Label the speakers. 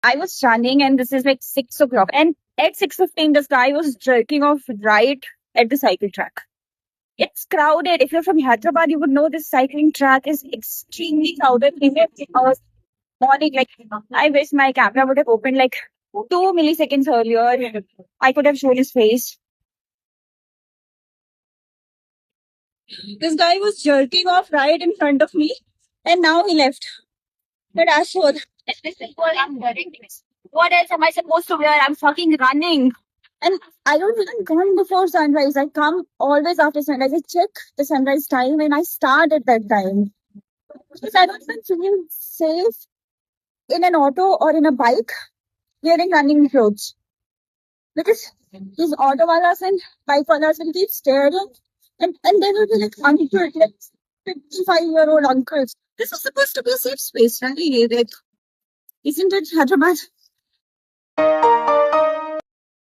Speaker 1: I was running and this is like 6 o'clock. And at 6:15, this guy was jerking off right at the cycle track. It's crowded. If you're from Hyderabad, you would know this cycling track is extremely crowded. Even morning, like I wish my camera would have opened like 2 milliseconds earlier. I could have shown his face. This guy was jerking off right in front of me, and now he left. But as for what else am I supposed to wear? I'm fucking running. And I don't even come before sunrise. I come always after sunrise. I check the sunrise time and I start at that time. Because I don't even feel safe in an auto or in a bike wearing running clothes. Because these auto walas and bike walas will keep staring and they will be like uncles, like 55-year-old uncles. This is supposed to be a safe space, right? Like, isn't it Hyderabad?